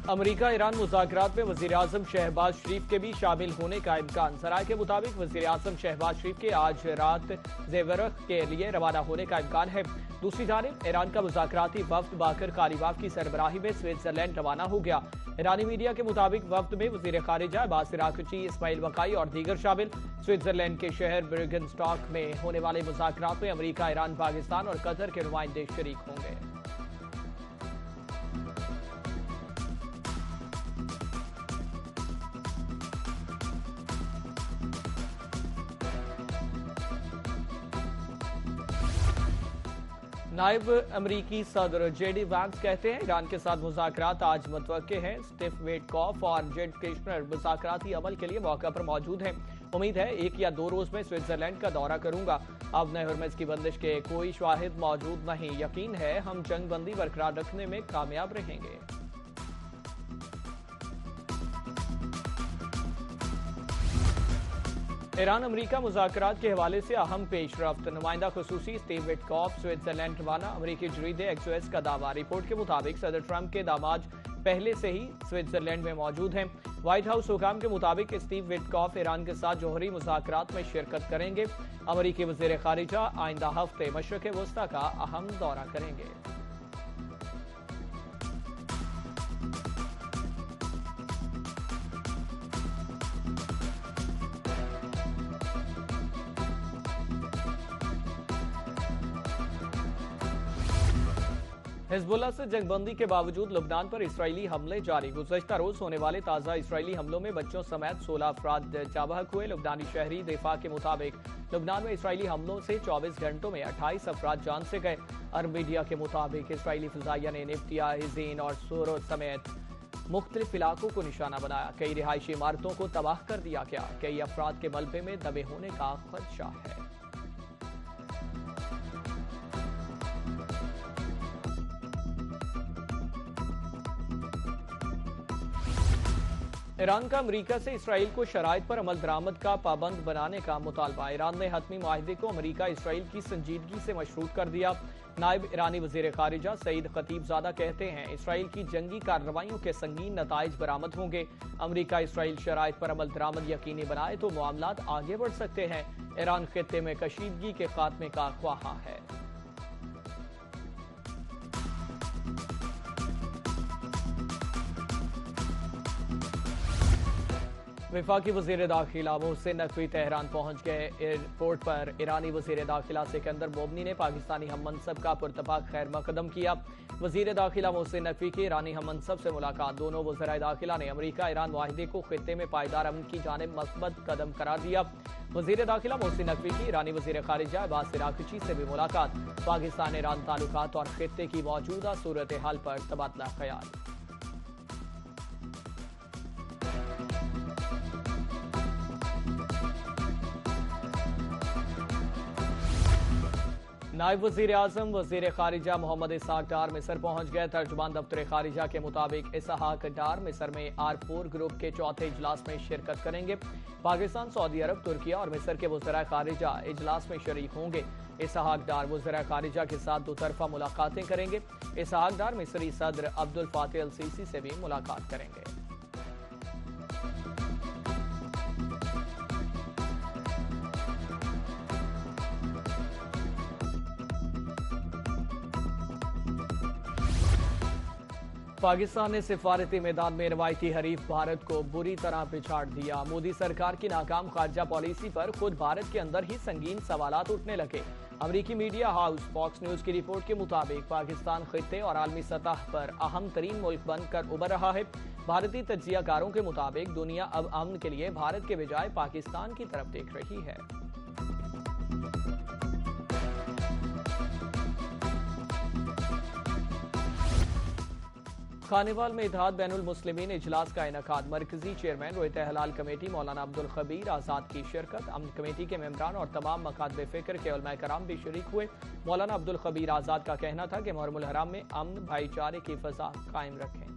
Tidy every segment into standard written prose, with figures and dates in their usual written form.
अमरीका Iran मुज़ाकरात में वज़ीर-ए-आज़म शहबाज शरीफ के भी शामिल होने का इम्कान। सराय के मुताबिक वज़ीर-ए-आज़म शहबाज शरीफ के आज रात ज़ेवरख के लिए रवाना होने का इम्कान है। दूसरी जानिब ईरान का मुज़ाकराती वफ्द बाकर कालिबाफ की सरबराही में स्विट्जरलैंड रवाना हो गया। ईरानी मीडिया के मुताबिक वफ्द में वज़ीर खारिजा अब्बास अराग़ची, इस्माइल वक़ाई और दीगर शामिल। स्विट्जरलैंड के शहर बर्गनस्टॉक में होने वाले मुज़ाकरात में अमरीका, ईरान, पाकिस्तान और कतर के नुमाइंदे शरीक होंगे। नायब अमरीकी सदर जेडी वैंस कहते हैं ईरान के साथ मुज़ाकरात आज मुतवक्के हैं। स्टीव विटकॉफ और जेड किश्नर मुज़ाकराती अमल के लिए मौका पर मौजूद हैं। उम्मीद है 1 या 2 रोज में स्विट्जरलैंड का दौरा करूंगा। अब नए हरमज की बंदिश के कोई शाहिद मौजूद नहीं। यकीन है हम जंग बंदी बरकरार रखने में कामयाब रहेंगे। ईरान अमरीका मुज़ाकरात के हवाले से अहम पेशरफ्त। नुमाइंदा खुसूसी स्टीव विटकॉफ स्विट्जरलैंड रवाना। अमरीकी जरीदे एक्सोएस का दावा। रिपोर्ट के मुताबिक सदर ट्रंप के दामाद पहले से ही स्विट्जरलैंड में मौजूद हैं। व्हाइट हाउस हुकाम के मुताबिक स्टीव विटकॉफ ईरान के साथ जौहरी मुज़ाकरात में शिरकत करेंगे। अमरीकी वज़ीर खारिजा आइंदा हफ्ते मशरिक़ वस्ता का अहम दौरा करेंगे। हिजबुल्लाह से जंगबंदी के बावजूद लुबनान पर इसराइली हमले जारी। गुज़श्ता रोज होने वाले ताज़ा इसराइली हमलों में बच्चों समेत 16 अफराद जाबहक हुए। लुबनानी शहरी दिफा के मुताबिक लुबनान में इसराइली हमलों से 24 घंटों में 28 अफराद जान से गए। अरब मीडिया के मुताबिक इसराइली फिजाइया ने निफ्तिया, हिज़ीन और सोरो समेत मुख्तलिफ इलाकों को निशाना बनाया। कई रिहायशी इमारतों को तबाह कर दिया गया। कई अफराद के मलबे में दबे होने का खदशा है। ईरान का अमरीका से इसराइल को शराइत पर अमल दरामद का पाबंद बनाने का मुतालबा। ईरान ने हतमी माहिदे को अमरीका इसराइल की संजीदगी से मशरूत कर दिया। नायब ईरानी वज़ीर खारिजा सईद खतीबजादा कहते हैं इसराइल की जंगी कार्रवाइयों के संगीन नताइज बरामद होंगे। अमरीका इसराइल शराइत पर अमल दरामद यकीनी बनाए तो मामलात आगे बढ़ सकते हैं। ईरान खित्ते में कशीदगी के खात्मे का ख्वाहा है। वफाकी वज़ीर दाखिला मोहसिन नकवी तेहरान पहुंच गए। एयरपोर्ट पर ईरानी वज़ीर दाखिला सिकंदर मोमनी ने पाकिस्तानी हम मनसब का पुरतपाक खैर मकदम किया। वज़ीर दाखिला मोहसिन नकवी की ईरानी हम मनसब से मुलाकात। दोनों वज़राए दाखिला ने अमरीका ईरान माहिदे को खित्ते में पायदार अमन की जानिब मस्बत कदम करार दिया। वज़ीर दाखिला मोहसिन नकवी की ईरानी वज़ीर खारिजा अब्बास अराग़ची से भी मुलाकात। पाकिस्तान ईरान ताल्लुकात और खित्ते की मौजूदा सूरत हाल पर तबादला ख्याल। नायब वज़ीर आज़म वज़ीर खारिजा मोहम्मद इसहाक डार मिस्र पहुंच गए। तर्जुमान दफ्तर खारिजा के मुताबिक इसहाक डार मिस्र में R4 ग्रुप के चौथे इजलास में शिरकत करेंगे। पाकिस्तान, सऊदी अरब, तुर्किया और मिस्र के वज़राए खारिजा इजलास में शरीक होंगे। इसहाक डार वज़राए खारिजा के साथ दोतरफा मुलाकातें करेंगे। इसहाक डार मिस्री सदर अब्दुल फातिह अल सीसी से भी मुलाकात करेंगे। पाकिस्तान ने सिफारती मैदान में रवायती हरीफ भारत को बुरी तरह पिछाड़ दिया। मोदी सरकार की नाकाम खारजा पॉलिसी पर खुद भारत के अंदर ही संगीन सवालात उठने लगे। अमरीकी मीडिया हाउस फॉक्स न्यूज की रिपोर्ट के मुताबिक पाकिस्तान खित्ते और आलमी सतह पर अहम तरीन मुल्क बनकर उभर रहा है। भारतीय तज्जियाकारों के मुताबिक दुनिया अब अमन के लिए भारत के बजाय पाकिस्तान की तरफ देख रही है। खानेवाल में इत्तेहाद बैनुल मुस्लिमीन इजलास का इनेकाद। मरकजी चेयरमैन रोहित हलाल कमेटी मौलाना अब्दुल खबीर आज़ाद की शिरकत। अमन कमेटी के मेंबरान और तमाम मकातब फ़िक्र के उलमा कराम भी शरीक हुए। मौलाना अब्दुल खबीर आज़ाद का कहना था कि मुहर्रमुल हराम में अमन भाईचारे की फ़ज़ा कायम रखें।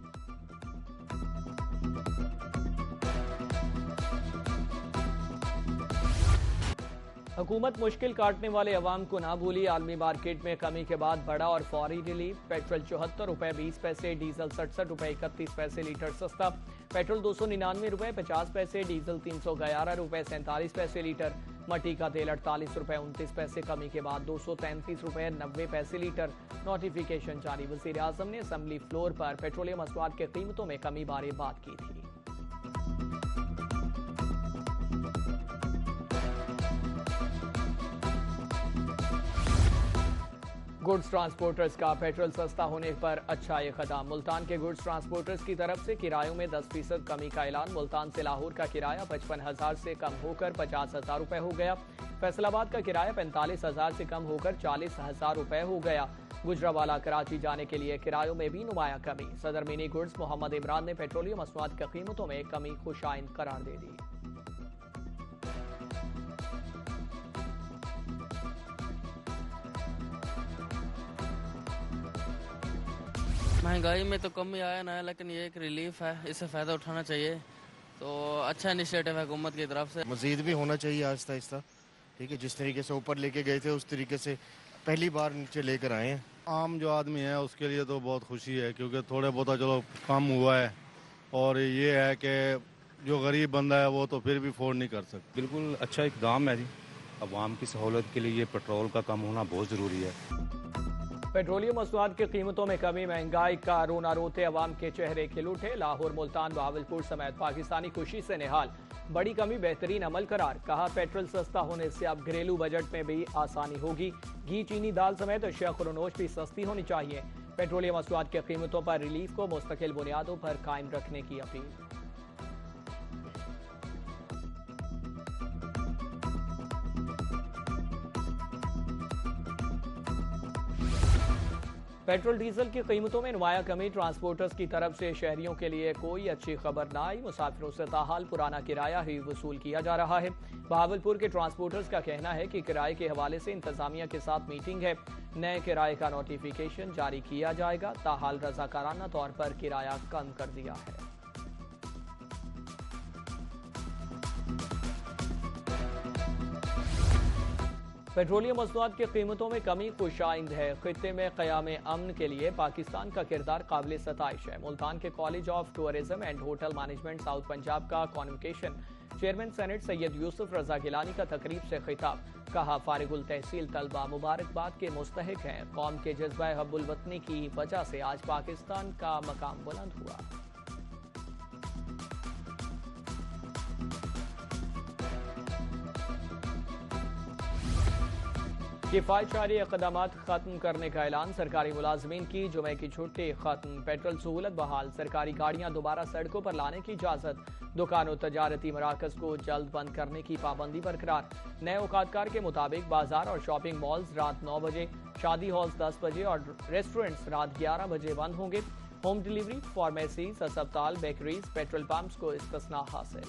हुकूमत मुश्किल काटने वाले अवाम को ना भूली। आलमी मार्केट में कमी के बाद बड़ा और फौरी रिलीफ। पेट्रोल 74 रुपए 20 पैसे, डीजल 67 रुपए 31 पैसे लीटर सस्ता। पेट्रोल 299 रुपए 50 पैसे, डीजल 311 रुपए 47 पैसे लीटर। मट्टी का तेल 48 रुपए 29 पैसे, कमी के बाद 233 रुपए 90 पैसे लीटर। नोटिफिकेशन जारी। वजीर आजम ने असम्बली फ्लोर पर पेट्रोलियम मसवाद की कीमतों में कमी बारे बात की थी। गुड्स ट्रांसपोर्टर्स का पेट्रोल सस्ता होने पर अच्छा ये कदम। मुल्तान के गुड्स ट्रांसपोर्टर्स की तरफ से किरायों में 10% कमी का ऐलान। मुल्तान से लाहौर का किराया 55,000 से कम होकर 50,000 रुपए हो गया। फैसलाबाद का किराया 45,000 से कम होकर 40,000 रुपए हो गया। गुजरावाला कराची जाने के लिए किरायों में भी नुमाया कमी। सदर मिनी गुड्स मोहम्मद इमरान ने पेट्रोलियम मसनूआत की कीमतों में कमी खुशाइंद करार दे दी। महंगाई में तो कम ही आया ना है, लेकिन ये एक रिलीफ है, इससे फ़ायदा उठाना चाहिए। तो अच्छा इनिशिएटिव है हुकूमत की तरफ से। मज़ीद भी होना चाहिए आहिस्ता आहिस्ता, ठीक है। जिस तरीके से ऊपर लेके गए थे उस तरीके से पहली बार नीचे लेकर आए हैं। आम जो आदमी है उसके लिए तो बहुत खुशी है, क्योंकि थोड़े बहुत चलो कम हुआ है। और ये है कि जो गरीब बंदा है वो तो फिर भी अफोर्ड नहीं कर सकता। बिल्कुल अच्छा इकदाम है जी। अवाम की सहूलत के लिए ये पेट्रोल का कम होना बहुत ज़रूरी है। पेट्रोलियम मसनूआत की कीमतों में कमी, महंगाई का रोना रोते अवाम के चेहरे खिल उठे। लाहौर, मुल्तान, बहावलपुर समेत पाकिस्तानी खुशी से निहाल। बड़ी कमी बेहतरीन अमल करार। कहा पेट्रोल सस्ता होने से अब घरेलू बजट में भी आसानी होगी। घी, चीनी, दाल समेत अशिया खुरनोश भी सस्ती होनी चाहिए। पेट्रोलियम मसनूआत की कीमतों पर रिलीफ को मुस्तकिल बुनियादों पर कायम रखने की अपील। पेट्रोल डीजल की कीमतों में नुमाया कमी। ट्रांसपोर्टर्स की तरफ से शहरियों के लिए कोई अच्छी खबर न आई। मुसाफिरों से ताहाल पुराना किराया ही वसूल किया जा रहा है। बहावलपुर के ट्रांसपोर्टर्स का कहना है कि किराए के हवाले से इंतजामिया के साथ मीटिंग है। नए किराए का नोटिफिकेशन जारी किया जाएगा। ताहाल रजाकाराना तौर पर किराया कम कर दिया है। पेट्रोलियम मसनूआत की कीमतों में कमी खुशाइंद है। खित्ते में क़याम अमन के लिए पाकिस्तान का किरदार काबिल सताइश है। मुल्तान के college of tourism and hotel management South Punjab का convocation chairman senate Syed Yusuf Raza Gilani का तकरीब से खिताब। कहा फारिगुल तहसील तलबा मुबारकबाद के मुस्तहिक हैं। कौम के जज्बा हब्बुल वतनी की वजह से आज पाकिस्तान का मकाम बुलंद हुआ। किफ़ायतशारी इक़दामात खत्म करने का ऐलान। सरकारी मुलाजमीन की जुमे की छुट्टी खत्म। पेट्रोल सहूलत बहाल। सरकारी गाड़ियां दोबारा सड़कों पर लाने की इजाज़त। दुकानों तजारती मराकज़ को जल्द बंद करने की पाबंदी बरकरार। नए औकातकार के मुताबिक बाजार और शॉपिंग मॉल्स रात 9 बजे, शादी हॉल्स 10 बजे और रेस्टोरेंट्स रात 11 बजे बंद होंगे। होम डिलीवरी, फार्मेसीज, अस्पताल, बेकरीज, पेट्रोल पंप्स को इस्तिस्ना हासिल।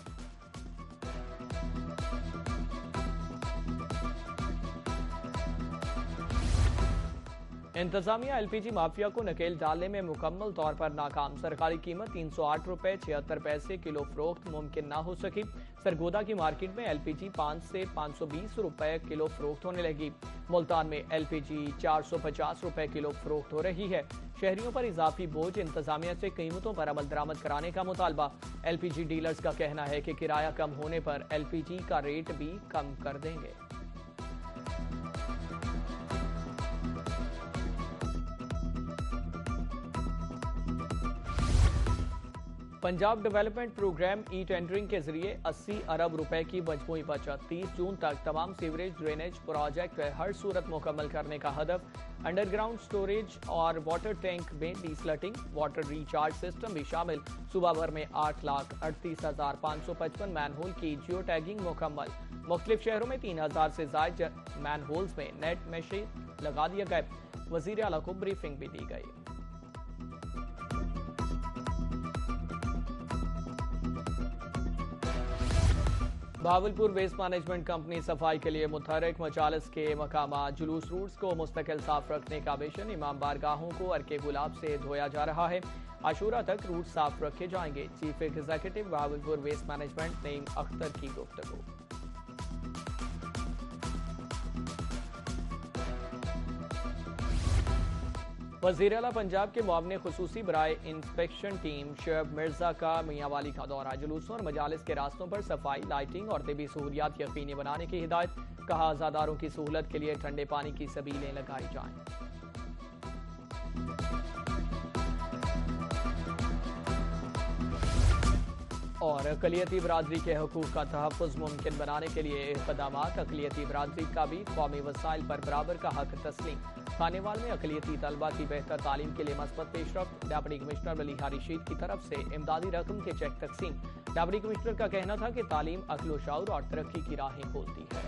इंतजामिया एलपीजी माफिया को नकेल डालने में मुकम्मल तौर पर नाकाम। सरकारी कीमत 308 रुपए 76 पैसे किलो फरोख्त मुमकिन ना हो सकी। सरगोदा की मार्केट में एलपीजी 5 से 520 रुपए किलो फरोख्त होने लगी। मुल्तान में एलपीजी 450 रुपए किलो फरोख्त हो रही है। शहरियों पर इजाफी बोझ। इंतजामिया से कीमतों पर अमल दरामद कराने का मुतालबा। एलपीजी डीलर्स का कहना है कि किराया कम होने पर एलपीजी का रेट भी कम कर देंगे। Punjab development programme e tendering के जरिए 80 अरब रुपए की मजमूई बचत। 30 जून तक तमाम सीवरेज ड्रेनेज प्रोजेक्ट हर सूरत मुकम्मल करने का हदफ। अंडरग्राउंड स्टोरेज और वाटर टैंक में डीसलटिंग, वाटर रिचार्ज सिस्टम भी शामिल। सूबा भर में 8,38,555 मैनहोल की जियो टैगिंग मुकम्मल। मुख्तलिफ शहरों में 3,000 से ज्यादा मैनहोल्स में नेट मैशेज लगा दिए गए। वजीर आला को ब्रीफिंग भी दी गई। बहावलपुर वेस्ट मैनेजमेंट कंपनी सफाई के लिए मुतहरक। मचालस के मकामा जुलूस रूट्स को मुस्तकिल साफ रखने का मिशन। इमाम बारगाहों को अर्के गुलाब से धोया जा रहा है। आशूरा तक रूट साफ रखे जाएंगे। Chief executive Bahawalpur waste management Naeem Akhtar की गुफ्तगू। वज़ीर आला पंजाब के मुआवने खुसूसी बराए इंस्पेक्शन टीम शोएब मिर्जा का मियांवाली का दौरा। जुलूसों और मजालिस के रास्तों पर सफाई, लाइटिंग और तिबी सहूलियात यकीनी बनाने की हिदायत। कहा आज़ादारों की सहूलत के लिए ठंडे पानी की सबीलें लगाई जाएं। और अक़लियती बरादरी के हकूक़ का तहफ़्फ़ुज़ मुमकिन बनाने के लिए इक़दामात। अक़लियती बरादरी का भी कौमी वसाइल पर बराबर का हक तस्लीम। खानेवाल में अक़लियती तलबा की बेहतर तालीम के लिए मस्बत पेशरफ्त। डिप्टी कमिश्नर मलिहा रशीद की तरफ से इमदादी रकम के चेक तकसीम। डिप्टी कमिश्नर का कहना था कि तालीम अक्ल व शऊर और तरक्की की राहें खोलती है।